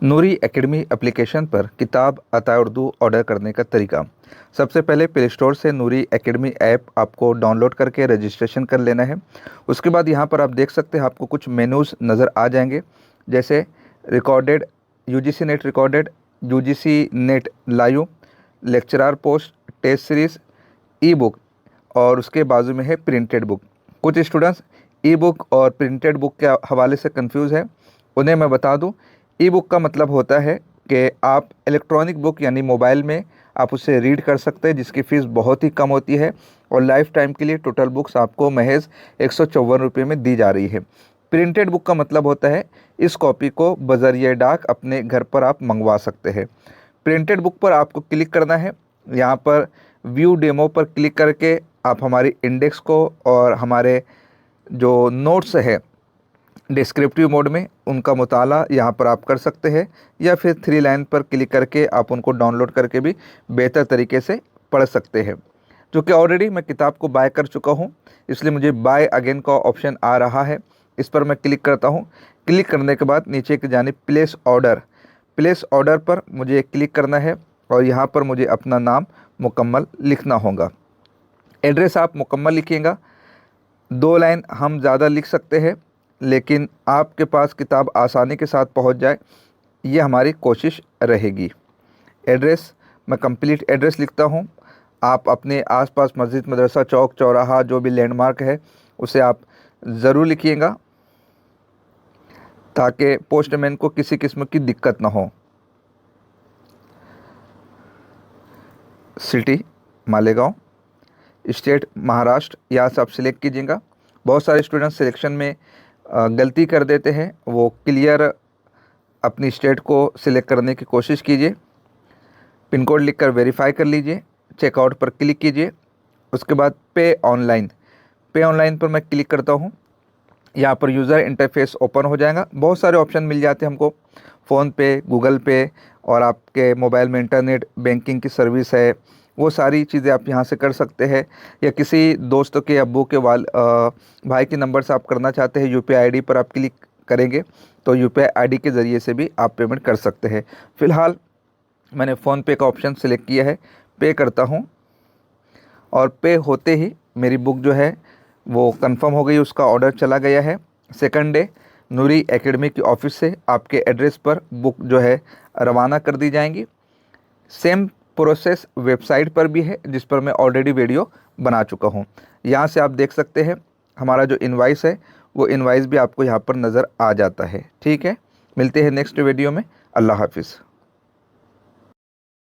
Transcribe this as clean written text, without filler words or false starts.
नूरी academy application पर किताब अता उर्दू ऑर्डर करने का तरीका। सबसे पहले प्ले स्टोर से नूरी एकेडमी ऐप आपको डाउनलोड करके रजिस्ट्रेशन कर लेना है। उसके बाद यहाँ पर आप देख सकते हैं आपको कुछ मेनूज़ नज़र आ जाएंगे, जैसे recorded, UGC NET recorded, UGC NET live, lecturer post, test series, e book और उसके बाजू में है प्रिंटेड बुक। कुछ स्टूडेंट्स ई बुक और प्रिंटेड बुक के हवाले से कंफ्यूज है, उन्हें मैं बता दूं, ई बुक का मतलब होता है कि आप इलेक्ट्रॉनिक बुक यानी मोबाइल में आप उसे रीड कर सकते हैं, जिसकी फ़ीस बहुत ही कम होती है और लाइफ टाइम के लिए टोटल बुक्स आपको महज 154 रुपये में दी जा रही है। प्रिंटेड बुक का मतलब होता है इस कॉपी को बज़रिए डाक अपने घर पर आप मंगवा सकते हैं। प्रिंटेड बुक पर आपको क्लिक करना है, यहाँ पर व्यू डेमो पर क्लिक करके आप हमारी इंडेक्स को और हमारे जो नोट्स है डिस्क्रिप्टिव मोड में उनका मुताला यहाँ पर आप कर सकते हैं, या फिर 3 लाइन पर क्लिक करके आप उनको डाउनलोड करके भी बेहतर तरीके से पढ़ सकते हैं। जो कि ऑलरेडी मैं किताब को बाय कर चुका हूँ, इसलिए मुझे बाय अगेन का ऑप्शन आ रहा है, इस पर मैं क्लिक करता हूँ। क्लिक करने के बाद नीचे की जानिब प्लेस ऑर्डर पर मुझे क्लिक करना है और यहाँ पर मुझे अपना नाम मुकम्मल लिखना होगा। एड्रेस आप मुकम्मल लिखिएगा, 2 लाइन हम ज़्यादा लिख सकते हैं, लेकिन आपके पास किताब आसानी के साथ पहुंच जाए, ये हमारी कोशिश रहेगी। एड्रेस मैं कंप्लीट एड्रेस लिखता हूं। आप अपने आसपास मस्जिद, मदरसा, चौक, चौराहा जो भी लैंडमार्क है उसे आप ज़रूर लिखिएगा, ताकि पोस्टमैन को किसी किस्म की दिक्कत ना हो। सिटी मालेगांव, स्टेट महाराष्ट्र, यहाँ से आप सिलेक्ट कीजिएगा। बहुत सारे स्टूडेंट सिलेक्शन में गलती कर देते हैं, वो क्लियर अपनी स्टेट को सिलेक्ट करने की कोशिश कीजिए। पिन कोड लिखकर वेरीफाई कर लीजिए, चेकआउट पर क्लिक कीजिए। उसके बाद पे ऑनलाइन पर मैं क्लिक करता हूँ। यहाँ पर यूज़र इंटरफेस ओपन हो जाएगा, बहुत सारे ऑप्शन मिल जाते हैं हमको, फ़ोन पे, गूगल पे और आपके मोबाइल में इंटरनेट बैंकिंग की सर्विस है, वो सारी चीज़ें आप यहाँ से कर सकते हैं। या किसी दोस्तों के, अब्बू के, भाई के नंबर से आप करना चाहते हैं, यूपीआई आईडी पर आप क्लिक करेंगे तो यूपीआई आईडी के ज़रिए से भी आप पेमेंट कर सकते हैं। फ़िलहाल मैंने फ़ोन पे का ऑप्शन सेलेक्ट किया है, पे करता हूँ और पे होते ही मेरी बुक जो है वो कंफर्म हो गई, उसका ऑर्डर चला गया है। सेकंड डे नूरी एकेडमी की ऑफ़िस से आपके एड्रेस पर बुक जो है रवाना कर दी जाएंगी। सेम प्रोसेस वेबसाइट पर भी है, जिस पर मैं ऑलरेडी वीडियो बना चुका हूँ। यहाँ से आप देख सकते हैं हमारा जो इनवाइस है वो इनवाइस भी आपको यहाँ पर नज़र आ जाता है। ठीक है, मिलते हैं नेक्स्ट वीडियो में। अल्लाह हाफिज़।